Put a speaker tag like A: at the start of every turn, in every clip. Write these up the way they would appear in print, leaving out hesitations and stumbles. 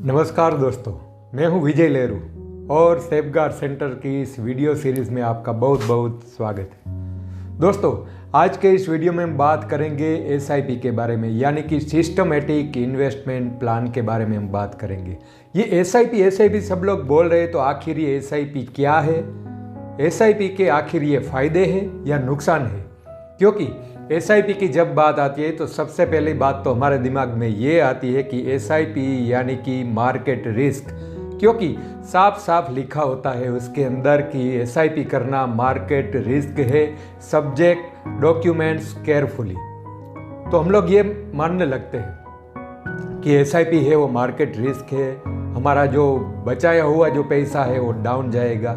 A: नमस्कार दोस्तों, मैं हूं विजय लेरू और सेफगार्ड सेंटर की इस वीडियो सीरीज़ में आपका बहुत बहुत स्वागत है। दोस्तों, आज के इस वीडियो में हम बात करेंगे एसआईपी के बारे में, यानी कि सिस्टमेटिक इन्वेस्टमेंट प्लान के बारे में हम बात करेंगे। ये एसआईपी सब लोग बोल रहे हैं, तो आखिर ये एसआईपी क्या है? एसआईपी के आखिर ये फ़ायदे हैं या नुकसान है? क्योंकि एसआईपी की जब बात आती है तो सबसे पहली बात तो हमारे दिमाग में ये आती है कि एसआईपी यानी कि मार्केट रिस्क, क्योंकि साफ साफ लिखा होता है उसके अंदर कि एसआईपी करना मार्केट रिस्क है, सब्जेक्ट डॉक्यूमेंट्स केयरफुली। तो हम लोग ये मानने लगते हैं कि एसआईपी है वो मार्केट रिस्क है, हमारा जो बचाया हुआ जो पैसा है वो डाउन जाएगा।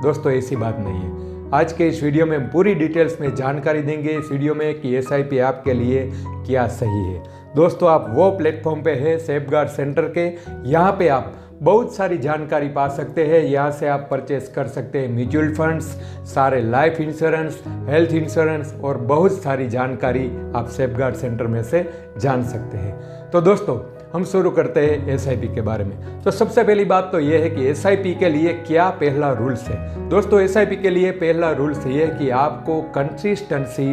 A: दोस्तों, ऐसी बात नहीं है। आज के इस वीडियो में हम पूरी डिटेल्स में जानकारी देंगे इस वीडियो में कि एसआईपी आपके लिए क्या सही है। दोस्तों, आप वो प्लेटफॉर्म पे है सेफगार्ड सेंटर के, यहाँ पे आप बहुत सारी जानकारी पा सकते हैं। यहाँ से आप परचेस कर सकते हैं म्यूचुअल फंड्स, सारे लाइफ इंश्योरेंस, हेल्थ इंश्योरेंस और बहुत सारी जानकारी आप सेफगार्ड सेंटर में से जान सकते हैं। तो दोस्तों, हम शुरू करते हैं एसआईपी के बारे में। तो सबसे पहली बात तो ये है कि एसआईपी के लिए क्या पहला रूल्स है। दोस्तों, एसआईपी के लिए पहला रूल्स ये है कि आपको कंसिस्टेंसी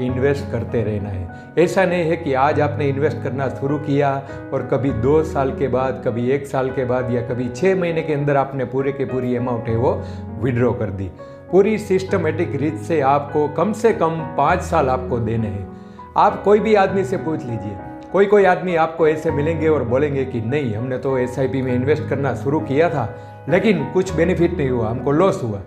A: इन्वेस्ट करते रहना है। ऐसा नहीं है कि आज आपने इन्वेस्ट करना शुरू किया और कभी 2 साल के बाद, कभी 1 साल के बाद या कभी 6 महीने के अंदर आपने पूरे के पूरी अमाउंट है वो विड्रॉ कर दी। पूरी सिस्टमेटिक रीत से आपको कम से कम 5 साल आपको देने हैं। आप कोई भी आदमी से पूछ लीजिए, कोई आदमी आपको ऐसे मिलेंगे और बोलेंगे कि नहीं, हमने तो एसआईपी में इन्वेस्ट करना शुरू किया था लेकिन कुछ बेनिफिट नहीं हुआ, हमको लॉस हुआ।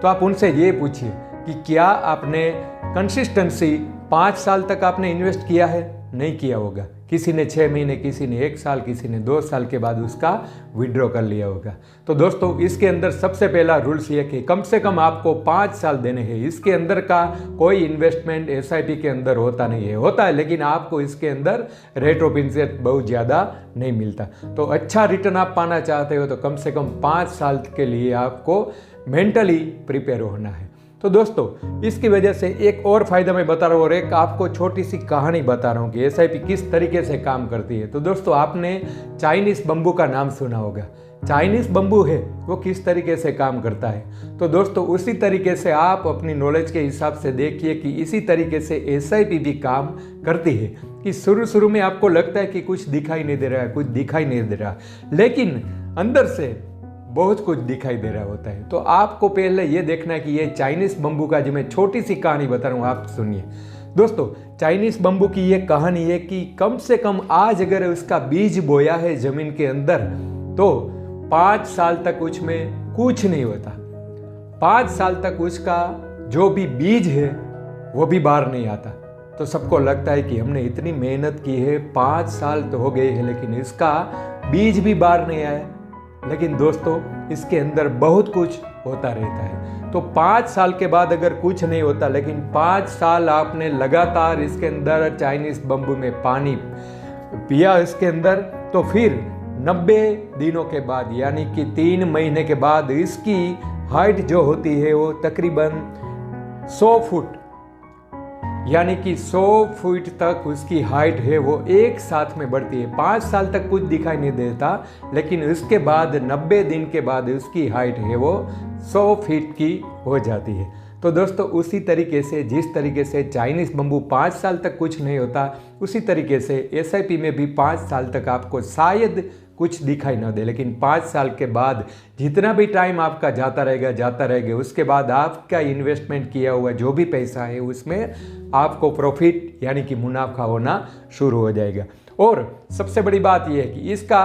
A: तो आप उनसे ये पूछिए कि क्या आपने कंसिस्टेंसी 5 साल तक आपने इन्वेस्ट किया है? नहीं किया होगा। किसी ने 6 महीने, किसी ने 1 साल, किसी ने 2 साल के बाद उसका विड्रॉ कर लिया होगा। तो दोस्तों, इसके अंदर सबसे पहला रूल्स ये कि कम से कम आपको 5 साल देने हैं। इसके अंदर का कोई इन्वेस्टमेंट एसआईपी के अंदर होता नहीं है, होता है लेकिन आपको इसके अंदर रेट ऑफ इंटरेस्ट बहुत ज़्यादा नहीं मिलता। तो अच्छा रिटर्न आप पाना चाहते हो तो कम से कम 5 साल के लिए आपको मेंटली प्रिपेयर होना है। तो दोस्तों, इसकी वजह से एक और फायदा मैं बता रहा हूँ और एक आपको छोटी सी कहानी बता रहा हूँ कि एसआईपी किस तरीके से काम करती है। तो दोस्तों, आपने चाइनीज बम्बू का नाम सुना होगा। चाइनीज बम्बू है वो किस तरीके से काम करता है। तो दोस्तों, उसी तरीके से आप अपनी नॉलेज के हिसाब से देखिए कि इसी तरीके से एसआईपी भी काम करती है। कि शुरू में आपको लगता है कि कुछ दिखाई नहीं दे रहा है, कुछ दिखाई नहीं दे रहा, लेकिन अंदर से बहुत कुछ दिखाई दे रहा होता है। तो आपको पहले ये देखना है कि ये चाइनीज बम्बू का जो मैं छोटी सी कहानी बता रहा हूँ, आप सुनिए। दोस्तों, चाइनीज बम्बू की ये कहानी है कि कम से कम आज अगर उसका बीज बोया है जमीन के अंदर तो 5 साल तक उसमें कुछ नहीं होता। 5 साल तक उसका जो भी बीज है वो भी बाहर नहीं आता। तो सबको लगता है कि हमने इतनी मेहनत की है, 5 साल तो हो गए हैं लेकिन इसका बीज भी बाहर नहीं आया। लेकिन दोस्तों, इसके अंदर बहुत कुछ होता रहता है। तो 5 साल के बाद अगर कुछ नहीं होता, लेकिन 5 साल आपने लगातार इसके अंदर चाइनीज बम्बू में पानी पिया इसके अंदर, तो फिर 90 दिनों के बाद यानी कि 3 महीने के बाद इसकी हाइट जो होती है वो तकरीबन 100 फुट यानी कि 100 फीट तक उसकी हाइट है वो एक साथ में बढ़ती है। 5 साल तक कुछ दिखाई नहीं देता, लेकिन उसके बाद 90 दिन के बाद उसकी हाइट है वो 100 फीट की हो जाती है। तो दोस्तों, उसी तरीके से जिस तरीके से चाइनीज बम्बू 5 साल तक कुछ नहीं होता, उसी तरीके से एसआईपी में भी 5 साल तक आपको शायद कुछ दिखाई ना दे, लेकिन 5 साल के बाद जितना भी टाइम आपका जाता रहेगा, उसके बाद आपका इन्वेस्टमेंट किया हुआ जो भी पैसा है उसमें आपको प्रॉफिट यानी कि मुनाफा होना शुरू हो जाएगा। और सबसे बड़ी बात यह है कि इसका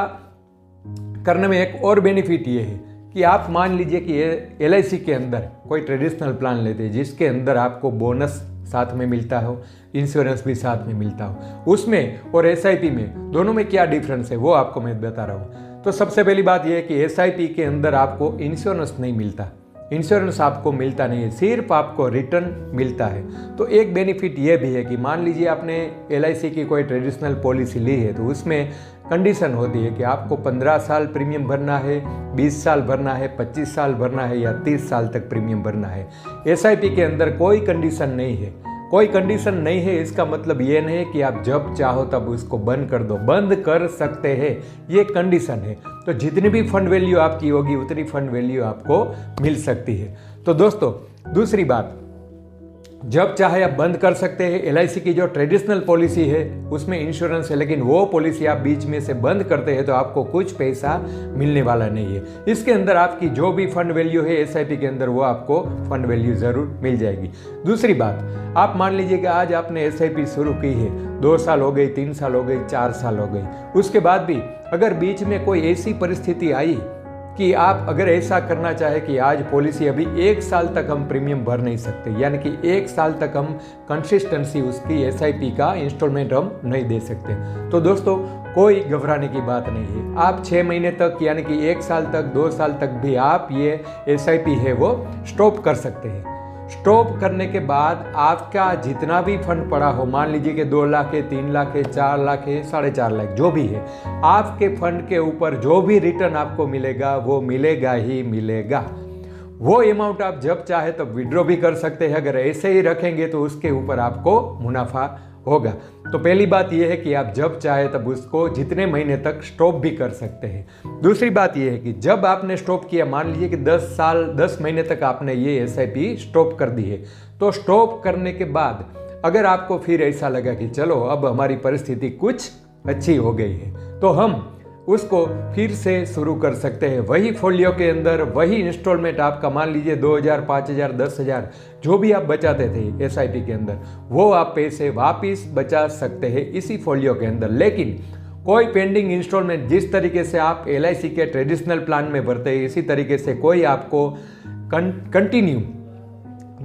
A: करने में एक और बेनिफिट ये है कि आप मान लीजिए कि एलआईसी के अंदर कोई ट्रेडिशनल प्लान लेते हैं जिसके अंदर आपको बोनस साथ में मिलता हो, इंश्योरेंस भी साथ में मिलता हो, उसमें और एसआईपी में दोनों में क्या डिफरेंस है वो आपको मैं बता रहा हूँ। तो सबसे पहली बात यह है कि एसआईपी के अंदर आपको इंश्योरेंस नहीं मिलता, इंश्योरेंस आपको मिलता नहीं है, सिर्फ आपको रिटर्न मिलता है। तो एक बेनिफिट ये भी है कि मान लीजिए आपने एलआईसी की कोई ट्रेडिशनल पॉलिसी ली है तो उसमें कंडीशन होती है कि आपको 15 साल प्रीमियम भरना है, 20 साल भरना है, 25 साल भरना है या 30 साल तक प्रीमियम भरना है। एसआईपी के अंदर कोई कंडीशन नहीं है, कोई कंडीशन नहीं है। इसका मतलब ये नहीं है कि आप जब चाहो तब उसको बंद कर दो, बंद कर सकते हैं, ये कंडीशन है। तो जितनी भी फंड वैल्यू आपकी होगी उतनी फंड वैल्यू आपको मिल सकती है। तो दोस्तों दूसरी बात, जब चाहे आप बंद कर सकते हैं। एलआईसी की जो ट्रेडिशनल पॉलिसी है उसमें इंश्योरेंस है, लेकिन वो पॉलिसी आप बीच में से बंद करते हैं तो आपको कुछ पैसा मिलने वाला नहीं है। इसके अंदर आपकी जो भी फंड वैल्यू है एसआईपी के अंदर वो आपको फंड वैल्यू जरूर मिल जाएगी। दूसरी बात, आप मान लीजिए कि आज आपने एसआईपी शुरू की है, 2 साल हो गई, 3 साल हो गई, 4 साल हो गई, उसके बाद भी अगर बीच में कोई ऐसी परिस्थिति आई कि आप अगर ऐसा करना चाहे कि आज पॉलिसी अभी 1 साल तक हम प्रीमियम भर नहीं सकते, यानी कि 1 साल तक हम कंसिस्टेंसी उसकी एसआईपी का इंस्टॉलमेंट हम नहीं दे सकते, तो दोस्तों कोई घबराने की बात नहीं है। आप 6 महीने तक यानी कि 1 साल तक, 2 साल तक भी आप ये एसआईपी है वो स्टॉप कर सकते हैं। स्टॉप करने के बाद आपका जितना भी फंड पड़ा हो, मान लीजिए कि 2 लाख है, 3 लाख है, 4 लाख है, 4.5 लाख जो भी है, आपके फंड के ऊपर जो भी रिटर्न आपको मिलेगा वो मिलेगा ही मिलेगा। वो अमाउंट आप जब चाहे तब विड्रॉ भी कर सकते हैं। अगर ऐसे ही रखेंगे तो उसके ऊपर आपको मुनाफा होगा। तो पहली बात यह है कि आप जब चाहे तब उसको जितने महीने तक स्टॉप भी कर सकते हैं। दूसरी बात यह है कि जब आपने स्टॉप किया, मान लीजिए कि 10 महीने तक आपने ये एसआईपी स्टॉप कर दी है, तो स्टॉप करने के बाद अगर आपको फिर ऐसा लगा कि चलो अब हमारी परिस्थिति कुछ अच्छी हो गई है, तो हम उसको फिर से शुरू कर सकते हैं। वही फोलियो के अंदर वही इंस्टॉलमेंट आपका, मान लीजिए 2,000, 5,000, 10,000 जो भी आप बचाते थे एसआईपी के अंदर, वो आप पैसे वापिस बचा सकते हैं इसी फोलियो के अंदर। लेकिन कोई पेंडिंग इंस्टॉलमेंट जिस तरीके से आप एलआईसी के ट्रेडिशनल प्लान में भरते हैं, इसी तरीके से कोई आपको कंटिन्यू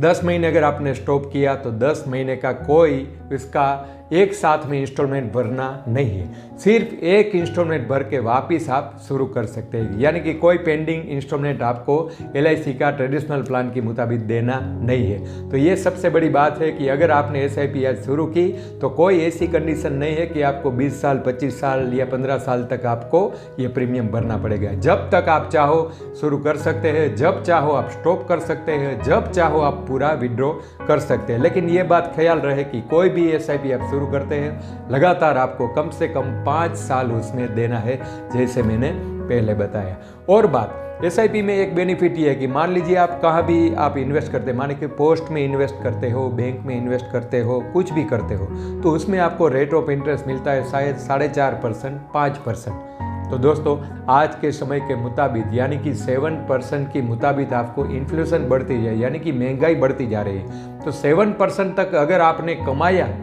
A: 10 महीने अगर आपने स्टॉप किया तो 10 महीने का कोई इसका एक साथ में इंस्टॉलमेंट भरना नहीं है। सिर्फ एक इंस्टॉलमेंट भर के वापिस आप शुरू कर सकते हैं, यानी कि कोई पेंडिंग इंस्टॉलमेंट आपको एलआईसी का ट्रेडिशनल प्लान के मुताबिक देना नहीं है। तो ये सबसे बड़ी बात है कि अगर आपने एसआईपी आज शुरू की तो कोई ऐसी कंडीशन नहीं है कि आपको 20 साल, 25 साल या 15 साल तक आपको ये प्रीमियम भरना पड़ेगा। जब तक आप चाहो शुरू कर सकते हैं, जब चाहो आप स्टॉप कर सकते हैं, जब चाहो आप पूरा विड्रॉ कर सकते हैं। लेकिन ये बात ख्याल रहे कि कोई भी एसआईपी आप शुरू करते हैं लगातार आपको कम से कम 5 साल उसमें देना है, जैसे मैंने पहले बताया। और बात एसआईपी में एक बेनिफिट ये है कि मान लीजिए आप कहाँ भी आप इन्वेस्ट करते हैं, माने कि पोस्ट में इन्वेस्ट करते हो, बैंक में इन्वेस्ट करते हो, कुछ भी करते हो, तो उसमें आपको रेट ऑफ इंटरेस्ट मिलता है शायद 4.5%, 5%। तो दोस्तों आज के समय के मुताबिक यानी कि 7% के मुताबिक आपको इन्फ्लेशन बढ़ती जाए, यानी कि महंगाई बढ़ती जा रही है। तो 7% तक अगर आपने कमाया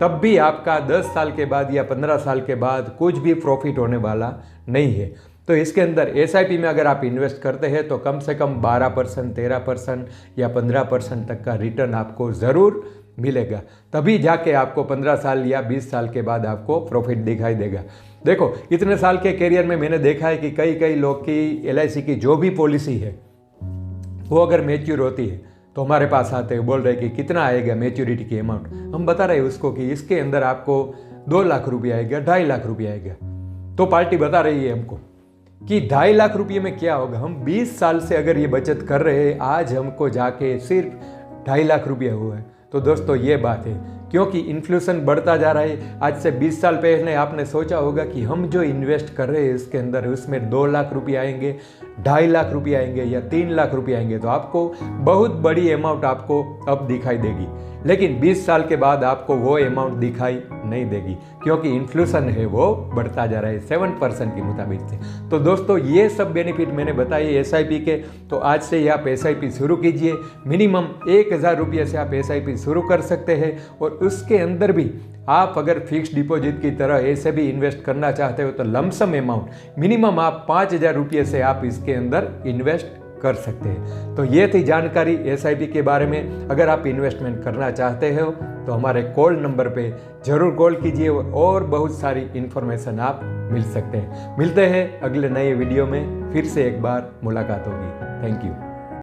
A: तब भी आपका 10 साल के बाद या 15 साल के बाद कुछ भी प्रॉफिट होने वाला नहीं है। तो इसके अंदर एसआईपी में अगर आप इन्वेस्ट करते हैं तो कम से कम 12%, 13% या 15% तक का रिटर्न आपको ज़रूर मिलेगा। तभी जाके आपको 15 साल या 20 साल के बाद आपको प्रॉफिट दिखाई देगा। देखो इतने साल के करियर में मैंने देखा है कि कई लोग की एलआईसी की जो भी पॉलिसी है वो अगर मैच्योर होती है तो हमारे पास आते हैं, बोल रहे कि कितना आएगा मैच्योरिटी की अमाउंट। हम बता रहे हैं उसको कि इसके अंदर आपको 2 लाख रुपया आएगा, 2.5 लाख रुपया आएगा। तो पार्टी बता रही है हमको कि 2.5 लाख रुपये में क्या होगा। हम 20 साल से अगर ये बचत कर रहे हैं, आज हमको जाके सिर्फ 2.5 लाख रुपया हुआ है। तो दोस्तों ये बात है, क्योंकि इन्फ्लेशन बढ़ता जा रहा है। आज से 20 साल पहले आपने सोचा होगा कि हम जो इन्वेस्ट कर रहे हैं इसके अंदर उसमें 2 लाख रुपये आएंगे, 2.5 लाख रुपये आएंगे या 3 लाख रुपये आएंगे, तो आपको बहुत बड़ी अमाउंट आपको अब दिखाई देगी। लेकिन 20 साल के बाद आपको वो अमाउंट दिखाई नहीं देगी, क्योंकि इन्फ्लेशन है वो बढ़ता जा रहा है 7% के मुताबिक से। तो दोस्तों ये सब बेनिफिट मैंने बताए एसआईपी के। तो आज से ही आप एसआईपी शुरू कीजिए। मिनिमम 1,000 रुपये से आप एसआईपी शुरू कर सकते हैं। और उसके अंदर भी आप अगर फिक्स डिपॉजिट की तरह ऐसे भी इन्वेस्ट करना चाहते हो तो लमसम अमाउंट मिनिमम आप 5,000 रुपये से आप इसके अंदर इन्वेस्ट कर सकते हैं। तो ये थी जानकारी एसआईपी के बारे में। अगर आप इन्वेस्टमेंट करना चाहते हो तो हमारे कॉल नंबर पे ज़रूर कॉल कीजिए और बहुत सारी इन्फॉर्मेशन आप मिल सकते हैं। मिलते हैं अगले नए वीडियो में, फिर से एक बार मुलाकात होगी। Thank you.